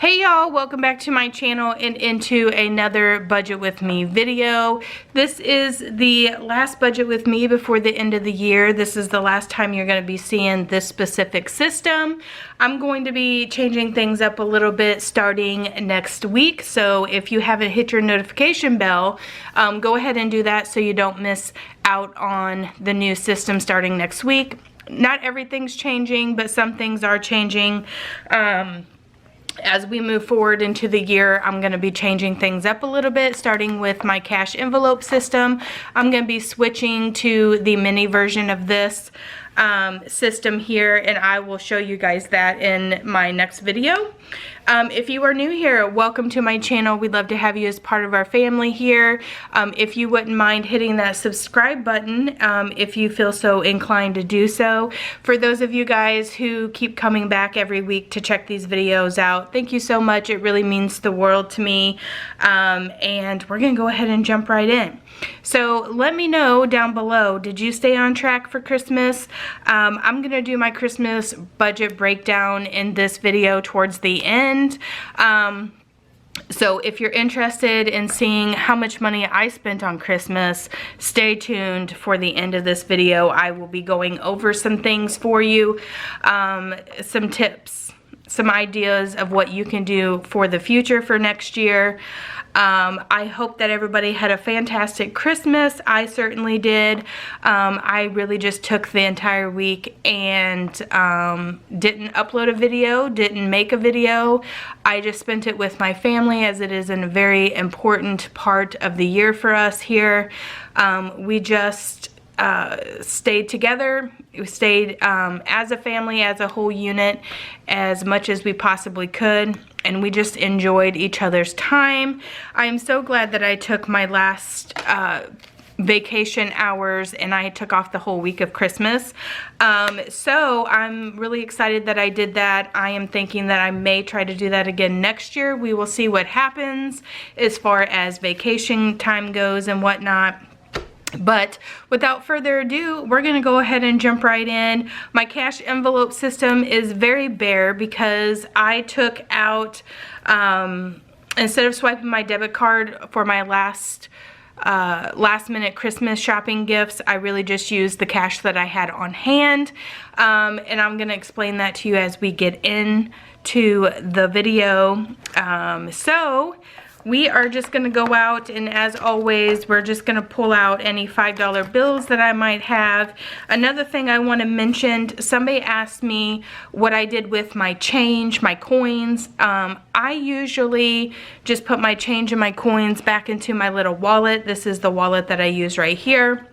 Hey y'all, welcome back to my channel and into another budget with me video. This is the last budget with me before the end of the year. This is the last time you're going to be seeing this specific system. I'm going to be changing things up a little bit starting next week. So if you haven't hit your notification bell, go ahead and do that so you don't miss out on the new system starting next week. Not everything's changing, but some things are changing. As we move forward into the year, I'm going to be changing things up a little bit, starting with my cash envelope system. I'm going to be switching to the mini version of this system here, and I will show you guys that in my next video. If you are new here, welcome to my channel. We'd love to have you as part of our family here. If you wouldn't mind hitting that subscribe button, if you feel so inclined to do so. For those of you guys who keep coming back every week to check these videos out, thank you so much. It really means the world to me. And we're gonna go ahead and jump right in. So let me know down below, did you stay on track for Christmas? I'm gonna do my Christmas budget breakdown in this video towards the end. So if you're interested in seeing how much money I spent on Christmas, stay tuned for the end of this video. I will be going over some things for you, some tips, some ideas of what you can do for the future for next year. I hope that everybody had a fantastic Christmas. I certainly did. I really just took the entire week and didn't upload a video, didn't make a video. I just spent it with my family, as it is a very important part of the year for us here. We just stayed together. We stayed as a family, as a whole unit, as much as we possibly could, and we just enjoyed each other's time. I am so glad that I took my last vacation hours and I took off the whole week of Christmas. So I'm really excited that I did that. I am thinking that I may try to do that again next year. We will see what happens as far as vacation time goes and whatnot. But without further ado, we're going to go ahead and jump right in. My cash envelope system is very bare because I took out, instead of swiping my debit card for my last minute Christmas shopping gifts, I really just used the cash that I had on hand. And I'm going to explain that to you as we get into the video. So we are just going to go out, and as always, we're just going to pull out any $5 bills that I might have. Another thing I want to mention, somebody asked me what I did with my change, my coins. I usually just put my change and my coins back into my little wallet. This is the wallet that I use right here.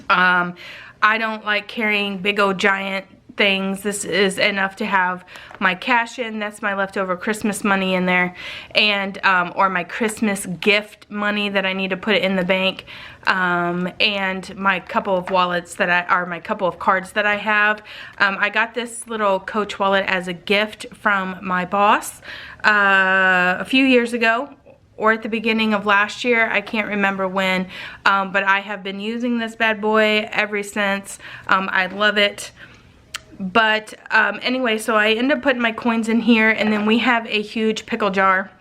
I don't like carrying big old giant things. This is enough to have my cash in. That's my leftover Christmas money in there, and or my Christmas gift money that I need to put in the bank, and my couple of wallets that my couple of cards that I have. I got this little Coach wallet as a gift from my boss a few years ago, or at the beginning of last year. I can't remember when, but I have been using this bad boy ever since. I love it. But anyway, so I end up putting my coins in here, and then we have a huge pickle jar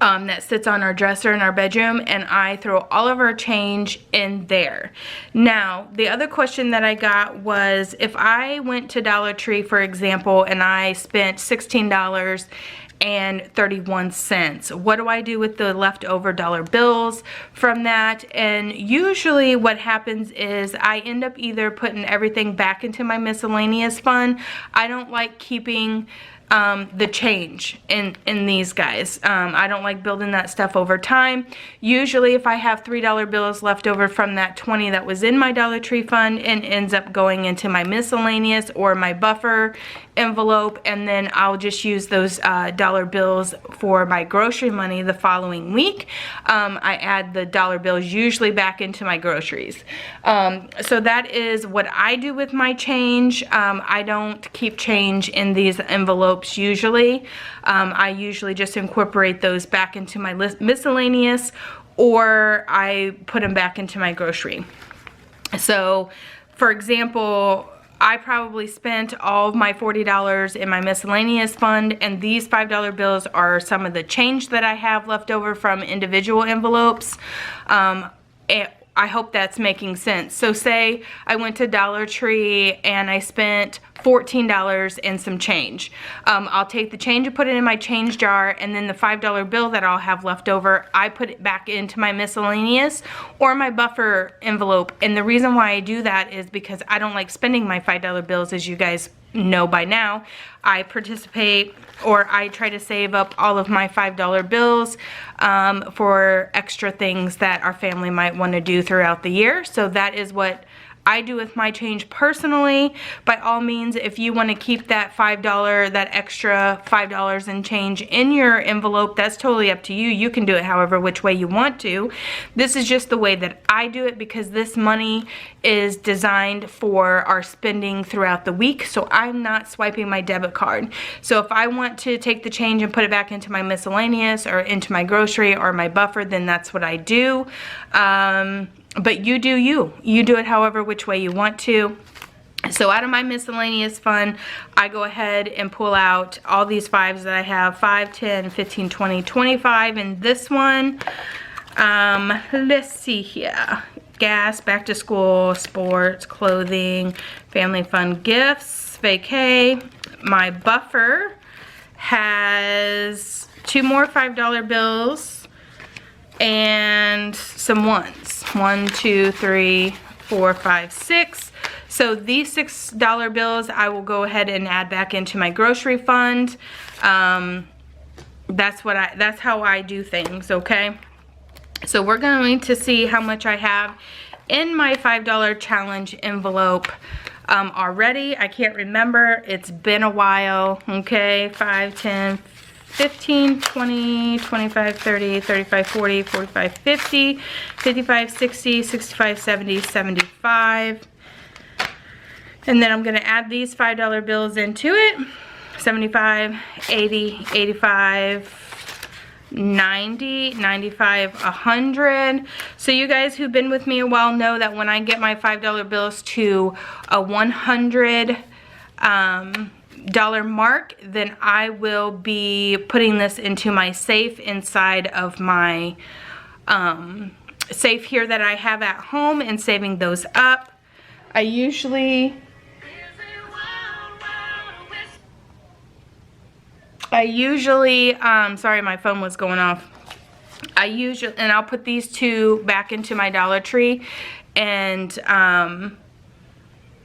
that sits on our dresser in our bedroom, and I throw all of our change in there. Now, the other question that I got was, if I went to Dollar Tree, for example, and I spent $16.31, what do I do with the leftover dollar bills from that? And usually what happens is I end up either putting everything back into my miscellaneous fund. I don't like keeping the change in these guys. I don't like building that stuff over time. Usually if I have $3 bills left over from that 20 that was in my Dollar Tree fund, and ends up going into my miscellaneous or my buffer envelope, and then I'll just use those dollar bills for my grocery money the following week. I add the dollar bills usually back into my groceries. So that is what I do with my change. I don't keep change in these envelopes usually. I usually just incorporate those back into my miscellaneous, or I put them back into my grocery. So for example, I probably spent all of my $40 in my miscellaneous fund, and these $5 bills are some of the change that I have left over from individual envelopes. I hope that's making sense. So say I went to Dollar Tree and I spent $14 and some change. I'll take the change and put it in my change jar, and then the $5 bill that I'll have left over, I put it back into my miscellaneous or my buffer envelope. And the reason why I do that is because I don't like spending my $5 bills, as you guys know by now. I participate, or I try to save up all of my $5 bills for extra things that our family might want to do throughout the year. So that is what I do with my change personally. By all means, if you want to keep that $5, that extra $5 in change in your envelope, that's totally up to you. You can do it however which way you want to. This is just the way that I do it, because this money is designed for our spending throughout the week, so I'm not swiping my debit card. So if I want to take the change and put it back into my miscellaneous or into my grocery or my buffer, then that's what I do. But you do you. You do it however which way you want to. So out of my miscellaneous fund, I go ahead and pull out all these fives that I have, 5, 10, 15, 20, 25, and this one, let's see here. Gas, back to school, sports, clothing, family fun, gifts, vacay. My buffer has 2 more $5 bills and some ones. 1, 2, 3, 4, 5, 6. So these $6 bills I will go ahead and add back into my grocery fund. That's how I do things, okay? So we're going to see how much I have in my $5 challenge envelope already. I can't remember. It's been a while, okay? 5, 10, 15, 20, 25, 30, 35, 40, 45, 50, 55, 60, 65, 70, 75. And then I'm going to add these $5 bills into it. 75, 80, 85, 90, 95, 100. So you guys who've been with me a while know that when I get my $5 bills to a $100 mark, then I will be putting this into my safe inside of my safe here that I have at home and saving those up. I usually sorry, my phone was going off. And I'll put these 2 back into my Dollar Tree and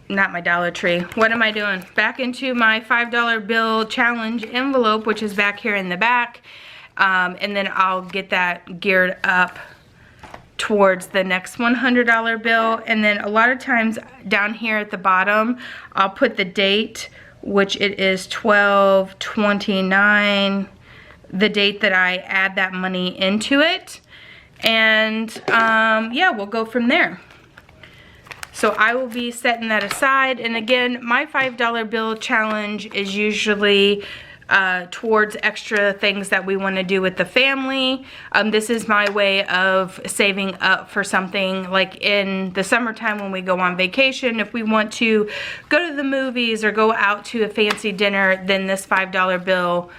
not my Dollar Tree. What am I doing? Back into my $5 bill challenge envelope, which is back here in the back. And then I'll get that geared up towards the next $100 bill. And then a lot of times down here at the bottom, I'll put the date, which it is 12/29, the date that I add that money into it. And yeah, we'll go from there. So I will be setting that aside. And again, my $5 bill challenge is usually towards extra things that we want to do with the family. This is my way of saving up for something like in the summertime when we go on vacation. If we want to go to the movies or go out to a fancy dinner, then this $5 bill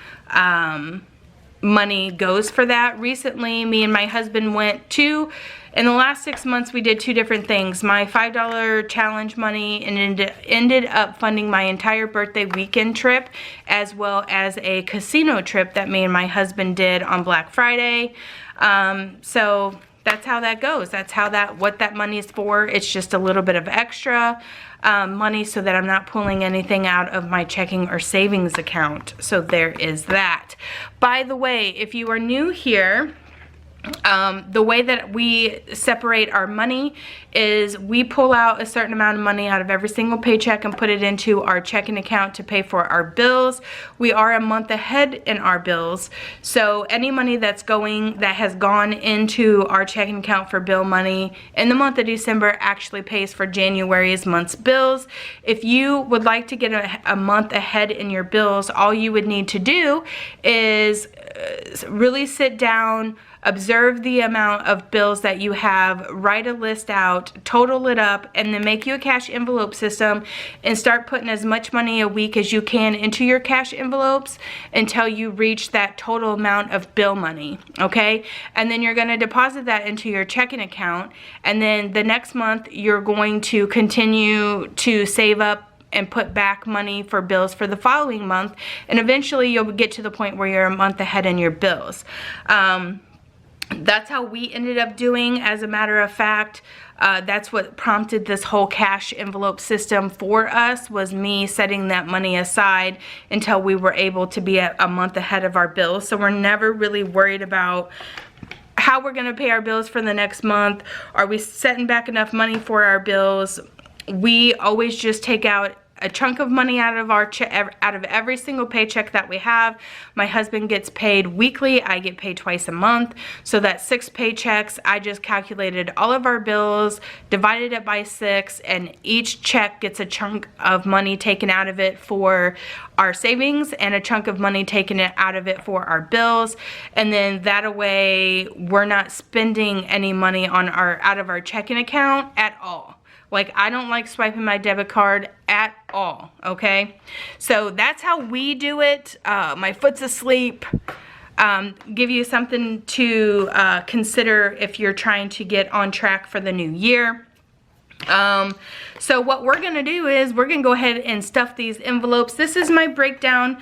money goes for that. Recently, me and my husband went to, in the last 6 months, we did 2 different things. My $5 challenge money ended up funding my entire birthday weekend trip, as well as a casino trip that me and my husband did on Black Friday. So that's how that goes. That's how what that money is for. It's just a little bit of extra money so that I'm not pulling anything out of my checking or savings account. So there is that. By the way, if you are new here, the way that we separate our money is we pull out a certain amount of money out of every single paycheck and put it into our checking account to pay for our bills. We are a month ahead in our bills, so any money that has gone into our checking account for bill money in the month of December actually pays for January's month's bills. If you would like to get a month ahead in your bills, all you would need to do is really sit down, observe the amount of bills that you have, write a list out, total it up, and then make you a cash envelope system and start putting as much money a week as you can into your cash envelopes until you reach that total amount of bill money, okay? And then you're gonna deposit that into your checking account, and then the next month you're going to continue to save up and put back money for bills for the following month, and eventually you'll get to the point where you're a month ahead in your bills. That's how we ended up doing. As a matter of fact, that's what prompted this whole cash envelope system for us, was me setting that money aside until we were able to be a month ahead of our bills. So we're never really worried about how we're going to pay our bills for the next month. Are we setting back enough money for our bills? We always just take out a chunk of money out of every single paycheck that we have. My husband gets paid weekly. I get paid twice a month. So that's 6 paychecks. I just calculated all of our bills, divided it by 6, and each check gets a chunk of money taken out of it for our savings and a chunk of money taken out of it for our bills. And then that way we're not spending any money on out of our checking account at all. Like, I don't like swiping my debit card at all, okay? So that's how we do it. My foot's asleep. Give you something to consider if you're trying to get on track for the new year. So what we're going to do is we're going to go ahead and stuff these envelopes. This is my breakdown.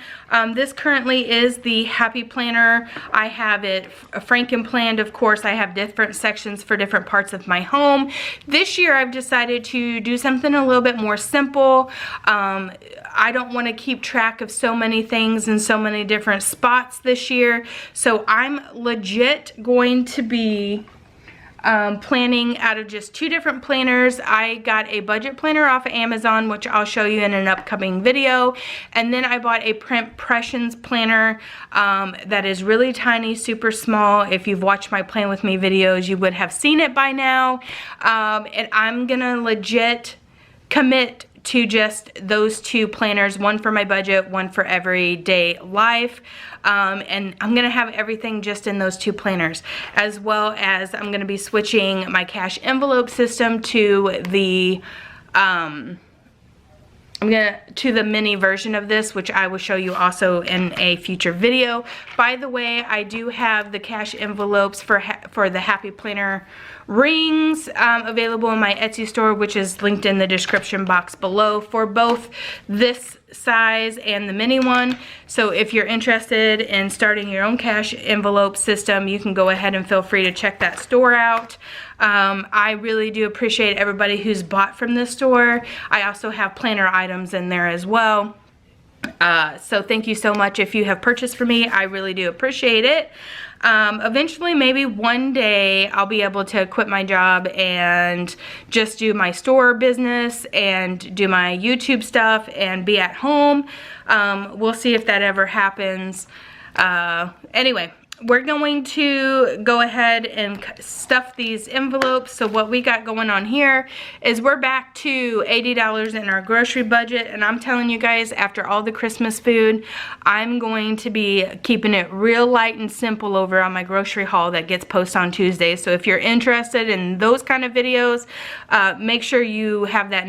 This currently is the Happy Planner. I have it Franken-planned, of course. I have different sections for different parts of my home. This year I've decided to do something a little bit more simple. I don't want to keep track of so many things in so many different spots this year. So I'm legit going to be planning out of just 2 different planners. I got a budget planner off of Amazon, which I'll show you in an upcoming video. And then I bought a Print-pressions planner that is really tiny, super small. If you've watched my Plan With Me videos, you would have seen it by now. And I'm gonna legit commit to just those 2 planners, one for my budget, one for everyday life. And I'm gonna have everything just in those 2 planners, as well as I'm gonna be switching my cash envelope system to the mini version of this, which I will show you also in a future video. By the way, I do have the cash envelopes for the Happy Planner rings available in my Etsy store, which is linked in the description box below, for both this size and the mini one. So if you're interested in starting your own cash envelope system, you can go ahead and feel free to check that store out. I really do appreciate everybody who's bought from this store. I also have planner items in there as well. So thank you so much if you have purchased from me. I really do appreciate it. Eventually, maybe one day, I'll be able to quit my job and just do my store business and do my YouTube stuff and be at home. We'll see if that ever happens. Anyway, we're going to go ahead and stuff these envelopes. So what we got going on here is we're back to $80 in our grocery budget, and I'm telling you guys, after all the Christmas food, I'm going to be keeping it real light and simple over on my grocery haul that gets posted on Tuesdays. So if you're interested in those kind of videos, make sure you have that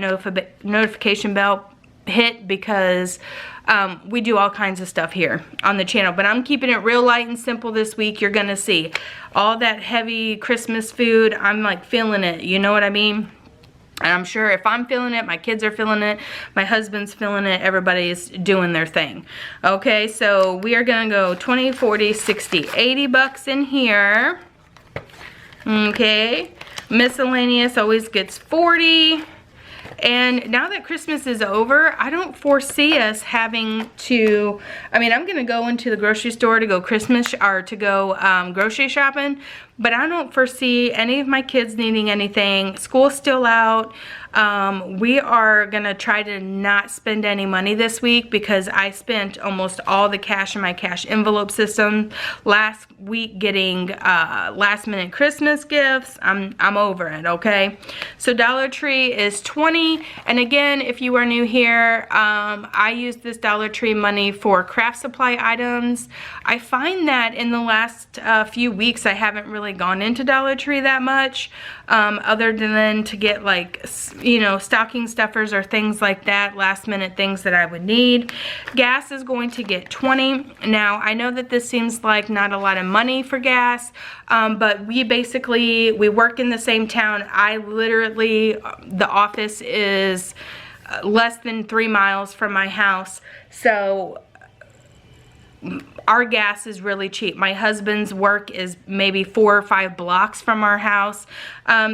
notification bell hit, because we do all kinds of stuff here on the channel. But I'm keeping it real light and simple this week. You're gonna see all that heavy Christmas food. I'm like feeling it, you know what I mean? And I'm sure if I'm feeling it, my kids are feeling it, my husband's feeling it, everybody's doing their thing. Okay, so we are gonna go 20, 40, 60, 80 bucks in here. Okay, miscellaneous always gets 40. And now that Christmas is over, I don't foresee us having to, I mean, I'm going to go into the grocery store to go grocery shopping, but I don't foresee any of my kids needing anything. School's still out. We are gonna try to not spend any money this week because I spent almost all the cash in my cash envelope system last week getting last minute Christmas gifts. I'm over it, okay? So Dollar Tree is $20, and again, if you are new here, I use this Dollar Tree money for craft supply items. I find that in the last few weeks I haven't really gone into Dollar Tree that much, other than to get like, you know, stocking stuffers or things like that, last minute things that I would need. Gas is going to get $20. Now I know that this seems like not a lot of money for gas, but we work in the same town. I literally, the office is less than 3 miles from my house, so our gas is really cheap. My husband's work is maybe 4 or 5 blocks from our house,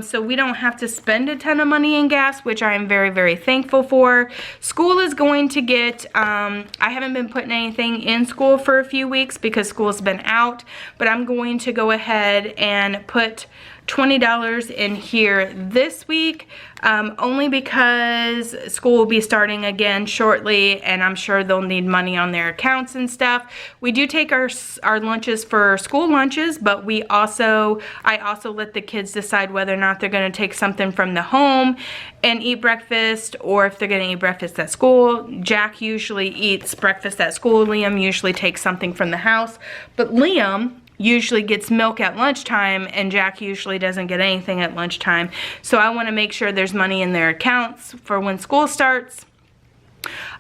so we don't have to spend a ton of money in gas, which I am very, very thankful for. School is going to get, I haven't been putting anything in school for a few weeks because school's been out, but I'm going to go ahead and put $20 in here this week, only because school will be starting again shortly, and I'm sure they'll need money on their accounts and stuff. We do take our lunches for school lunches, but I also let the kids decide whether or not they're going to take something from the home and eat breakfast, or if they're going to eat breakfast at school. Jack usually eats breakfast at school. Liam usually takes something from the house, but Liam usually gets milk at lunchtime, and Jack usually doesn't get anything at lunchtime. So I want to make sure there's money in their accounts for when school starts.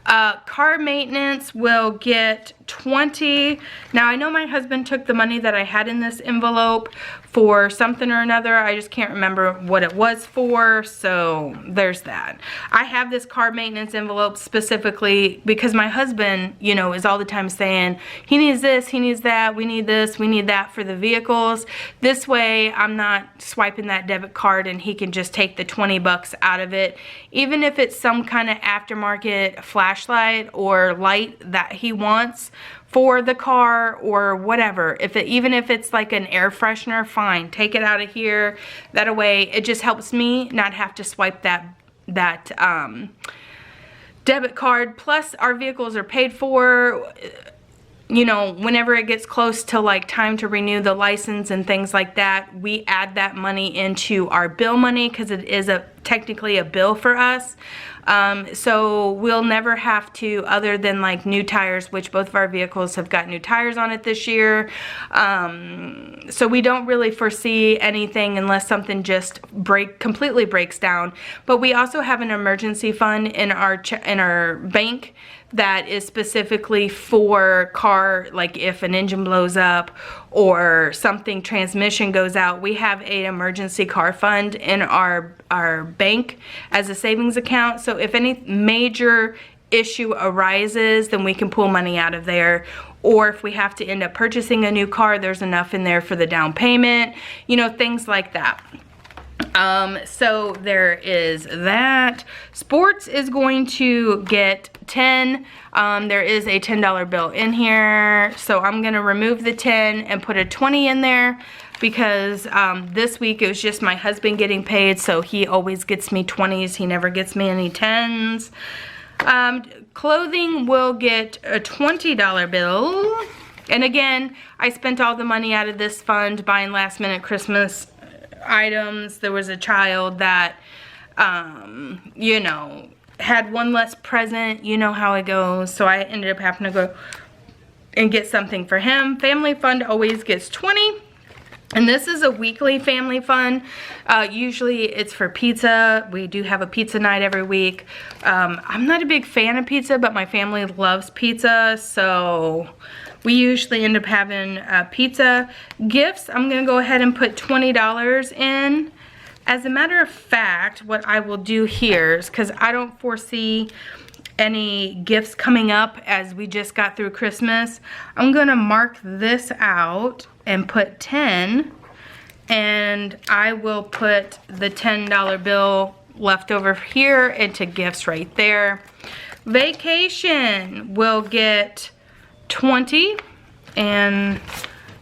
Car maintenance will get $20. Now I know my husband took the money that I had in this envelope for something or another. I just can't remember what it was for, so there's that. I have this car maintenance envelope specifically because my husband, you know, is all the time saying he needs this, he needs that, we need this, we need that for the vehicles. This way I'm not swiping that debit card and he can just take the 20 bucks out of it. Even if it's some kind of aftermarket flashlight or light that he wants for the car or whatever, even if it's like an air freshener, fine, take it out of here. That way it just helps me not have to swipe that debit card. Plus our vehicles are paid for. You know, whenever it gets close to like time to renew the license and things like that, we add that money into our bill money because it is technically a bill for us. So we'll never have to, other than like new tires, which both of our vehicles have got new tires on it this year. So we don't really foresee anything unless something just completely breaks down. But we also have an emergency fund in our bank that is specifically for car, like if an engine blows up or something, transmission goes out. We have an emergency car fund in our bank as a savings account. So if any major issue arises, then we can pull money out of there. Or if we have to end up purchasing a new car, there's enough in there for the down payment, you know, things like that. So there is that. Sports is going to get 10. There is a $10 bill in here, so I'm gonna remove the 10 and put a 20 in there because this week it was just my husband getting paid, so he always gets me 20s. He never gets me any 10s. Clothing will get a $20 bill, and again, I spent all the money out of this fund buying last minute Christmas items. There was a child that you know, had one less present, you know how it goes, so I ended up having to go and get something for him. Family fund always gets 20, and this is a weekly family fund. Usually it's for pizza. We do have a pizza night every week. I'm not a big fan of pizza, but my family loves pizza, so we usually end up having pizza. Gifts, I'm gonna go ahead and put $20 in. As a matter of fact, what I will do here is, because I don't foresee any gifts coming up as we just got through Christmas, I'm gonna mark this out and put 10, and I will put the $10 bill left over here into gifts right there. Vacation will get 20, and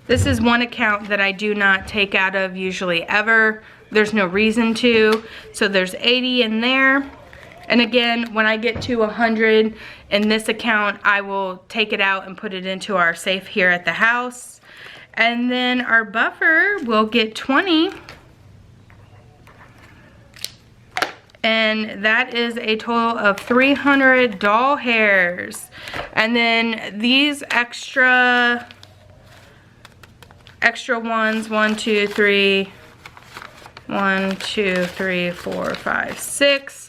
this is one account that I do not take out of usually ever. there's no reason to. So there's 80 in there. And again, when I get to 100 in this account, I will take it out and put it into our safe here at the house. And then our buffer will get 20. And that is a total of 300 doll hairs. And then these extra ones, 1, 2, 3, 1, 2, 3, 4, 5, 6.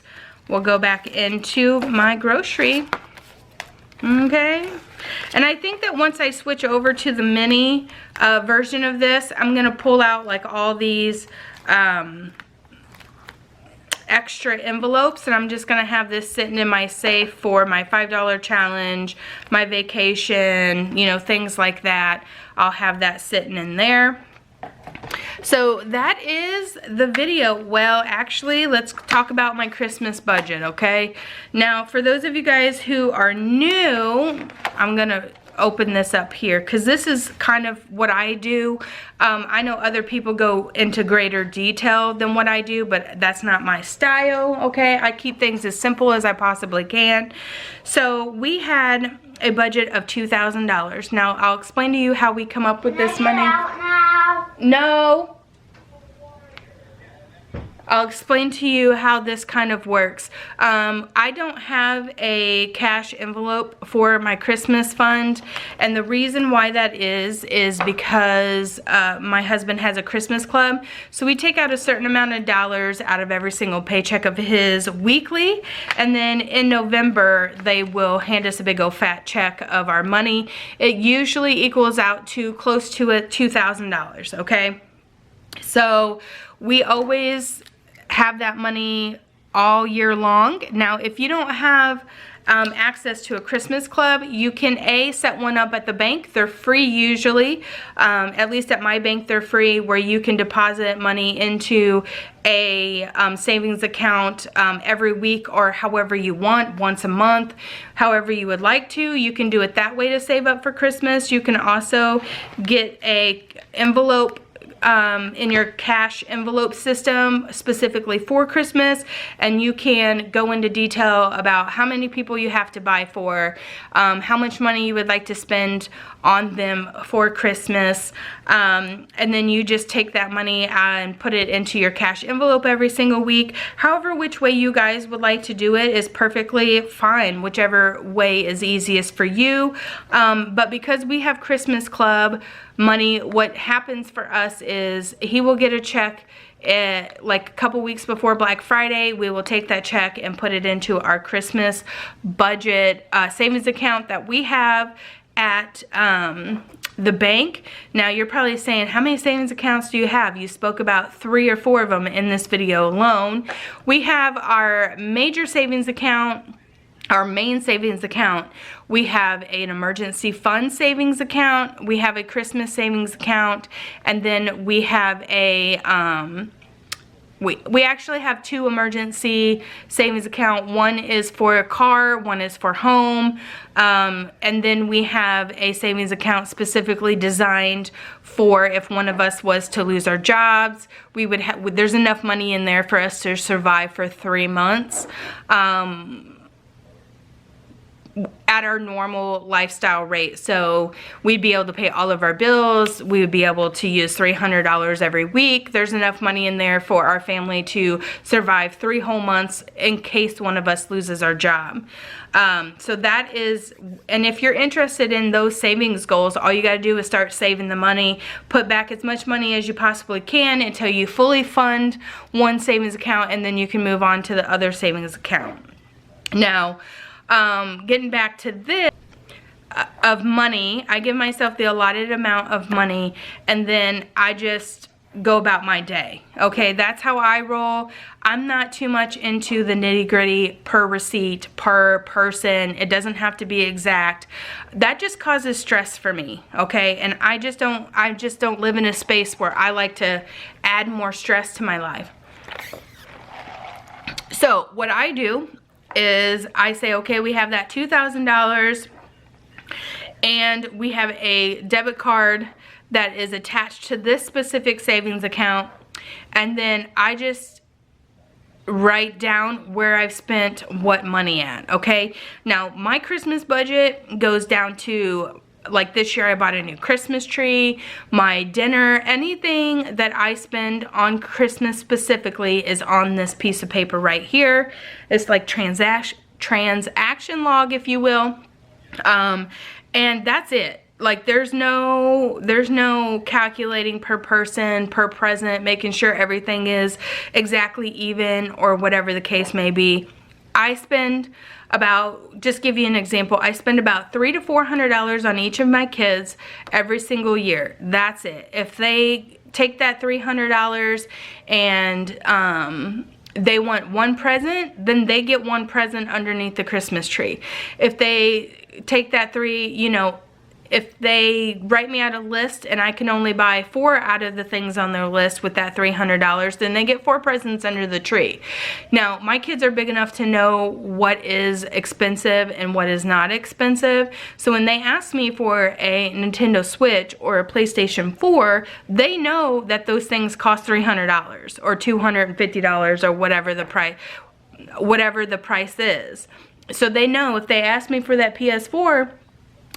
Will go back into my grocery. Okay. And I think that once I switch over to the mini version of this, I'm going to pull out like all these extra envelopes, and I'm just going to have this sitting in my safe for my $5 challenge, my vacation, you know, things like that. I'll have that sitting in there. So that is the video. Well, actually, let's talk about my Christmas budget, okay? Now, for those of you guys who are new, I'm going to open this up here because this is kind of what I do. I know other people go into greater detail than what I do, but that's not my style, okay? I keep things as simple as I possibly can. So we had a budget of $2,000. Now, I'll explain to you how we come up with this money. No. I'll explain to you how this kind of works. I don't have a cash envelope for my Christmas fund, and the reason why that is because my husband has a Christmas club, so we take out a certain amount of dollars out of every single paycheck of his weekly, and then in November they will hand us a big old fat check of our money. It usually equals out to close to $2,000, okay? So we always have that money all year long. Now, if you don't have access to a Christmas club, you can set one up at the bank. They're free usually. At least at my bank, they're free, where you can deposit money into a savings account every week or however you want, once a month, however you would like to. You can do it that way to save up for Christmas. You can also get a envelope in your cash envelope system specifically for Christmas, and you can go into detail about how many people you have to buy for, how much money you would like to spend on them for Christmas, and then you just take that money and put it into your cash envelope every single week. However, which way you guys would like to do it is perfectly fine, whichever way is easiest for you. But because we have Christmas club money, what happens for us is he will get a check like a couple weeks before Black Friday. We will take that check and put it into our Christmas budget savings account that we have at the bank. Now, you're probably saying, how many savings accounts do you have? You spoke about 3 or 4 of them in this video alone. We have our major savings account, our main savings account. We have an emergency fund savings account. We have a Christmas savings account. And then we have a, we actually have 2 emergency savings account. One is for a car, one is for home. And then we have a savings account specifically designed for if one of us was to lose our jobs. We would have, there's enough money in there for us to survive for 3 months. At our normal lifestyle rate. So we'd be able to pay all of our bills. We would be able to use $300 every week. There's enough money in there for our family to survive 3 whole months in case one of us loses our job. So that is, and if you're interested in those savings goals, all you got to do is start saving the money, put back as much money as you possibly can until you fully fund one savings account, and then you can move on to the other savings account. Now, getting back to this of money, I give myself the allotted amount of money, and then I just go about my day. Okay, that's how I roll. I'm not too much into the nitty-gritty per receipt, per person. It doesn't have to be exact. That just causes stress for me, okay? And I just don't live in a space where I like to add more stress to my life. So what I do is I say, okay, we have that $2,000 and we have a debit card that is attached to this specific savings account. and then I just write down where I've spent what money at, okay? Now, my Christmas budget goes down to, like this year I bought a new Christmas tree, my dinner, anything that I spend on Christmas specifically is on this piece of paper right here. It's like transaction log, if you will. And that's it. Like there's no calculating per person, per present, making sure everything is exactly even or whatever the case may be. I spend about, just give you an example, I spend about $300 to $400 on each of my kids every single year. That's it. If they take that $300 and they want one present, then they get one present underneath the Christmas tree. If they take that if they write me out a list and I can only buy 4 out of the things on their list with that $300, then they get 4 presents under the tree. Now, my kids are big enough to know what is expensive and what is not expensive. So when they ask me for a Nintendo Switch or a PlayStation 4, they know that those things cost $300 or $250 or whatever the price is. So they know if they ask me for that PS4,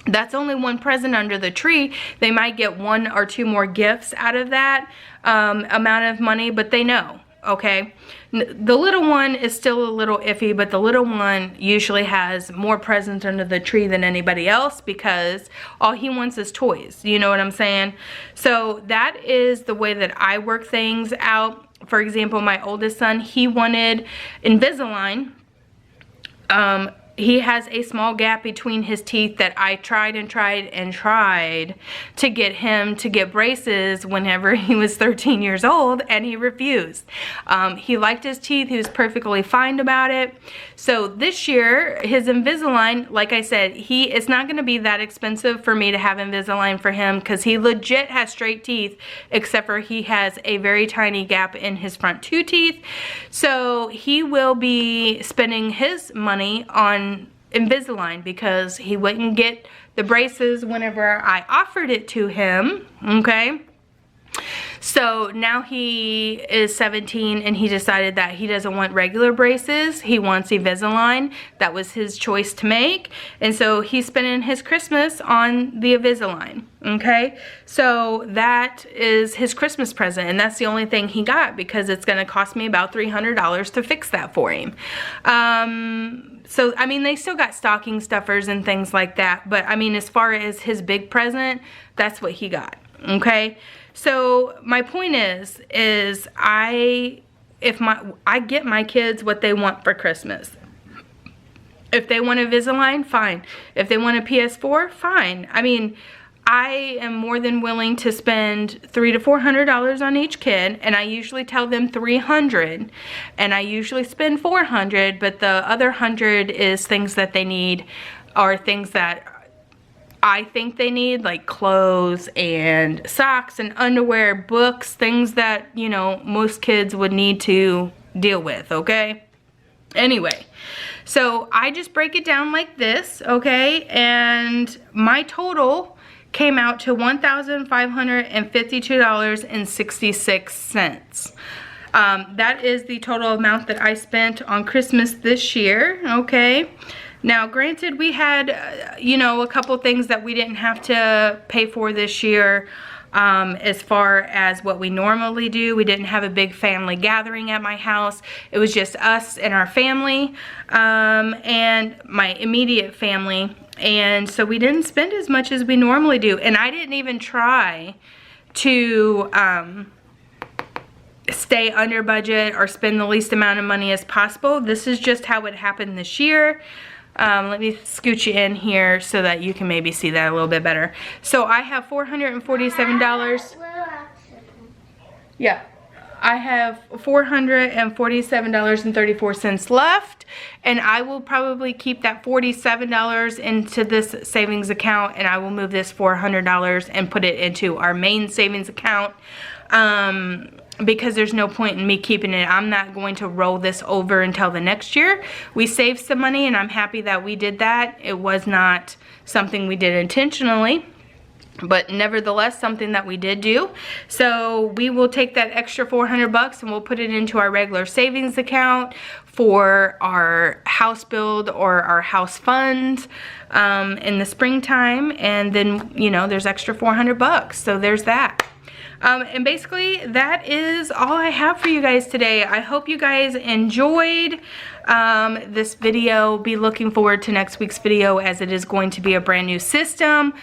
that's only one present under the tree. They might get 1 or 2 more gifts out of that amount of money, but they know, okay? The little one is still a little iffy, but the little one usually has more presents under the tree than anybody else because all he wants is toys. You know what I'm saying? So that is the way that I work things out. For example, my oldest son, he wanted Invisalign. He has a small gap between his teeth that I tried to get him to get braces whenever he was 13 years old, and he refused. He liked his teeth. He was perfectly fine about it. So this year, his Invisalign, like I said, it's not going to be that expensive for me to have Invisalign for him because he legit has straight teeth, except for he has a very tiny gap in his front 2 teeth. So he will be spending his money on Invisalign because he wouldn't get the braces whenever I offered it to him, okay? So now he is 17 and he decided that he doesn't want regular braces. He wants Invisalign. That was his choice to make. And so he's spending his Christmas on the Invisalign, okay? So that is his Christmas present, and that's the only thing he got because it's going to cost me about $300 to fix that for him. So, I mean, they still got stocking stuffers and things like that, but I mean, as far as his big present, that's what he got, okay? So my point is I get my kids what they want for Christmas. If they want a Invisalign, fine. If they want a PS4, fine. I mean, I am more than willing to spend $300 to $400 on each kid, and I usually tell them $300, and I usually spend $400, but the other $100 is things that they need, or things that I think they need, like clothes and socks and underwear, books, things that, you know, most kids would need to deal with, okay? Anyway, so I just break it down like this, okay? And my total came out to $1,552.66. That is the total amount that I spent on Christmas this year, okay? Now, granted, we had, you know, a couple things that we didn't have to pay for this year as far as what we normally do. We didn't have a big family gathering at my house. It was just us and our family and my immediate family. And so we didn't spend as much as we normally do. And I didn't even try to stay under budget or spend the least amount of money as possible. This is just how it happened this year. Let me scoot you in here so that you can maybe see that a little bit better. So I have $447. Yeah, I have $447.34 left, and I will probably keep that $47 into this savings account, and I will move this $400 and put it into our main savings account. Because there's no point in me keeping it. I'm not going to roll this over until the next year. We saved some money, and I'm happy that we did that. It was not something we did intentionally. but nevertheless something that we did do. So we will take that extra 400 bucks and we'll put it into our regular savings account for our house build or our house fund in the springtime, and then, you know, there's extra 400 bucks. So there's that. And basically that is all I have for you guys today. I hope you guys enjoyed this video. Be looking forward to next week's video, as it is going to be a brand new system.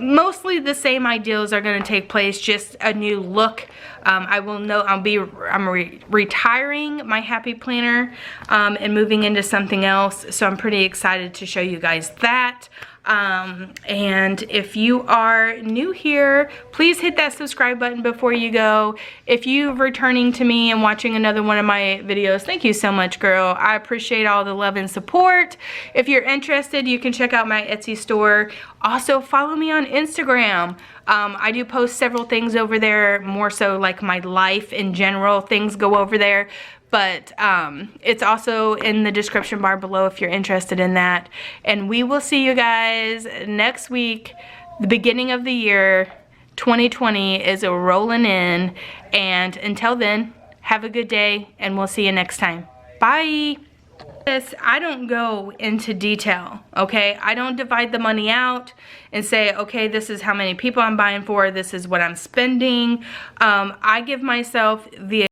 Mostly the same ideals are going to take place, just a new look. I'm retiring my Happy Planner and moving into something else, so I'm pretty excited to show you guys that. And if you are new here, please hit that subscribe button before you go. If you're returning to me and watching another one of my videos, thank you so much, girl. I appreciate all the love and support. If you're interested, you can check out my Etsy store. Also, follow me on Instagram. I do post several things over there, more so like my life in general. Things go over there. But it's also in the description bar below if you're interested in that. And we will see you guys next week. The beginning of the year, 2020 is rolling in. And until then, have a good day, and we'll see you next time. Bye. I don't go into detail, okay? I don't divide the money out and say, okay, this is how many people I'm buying for, this is what I'm spending. I give myself the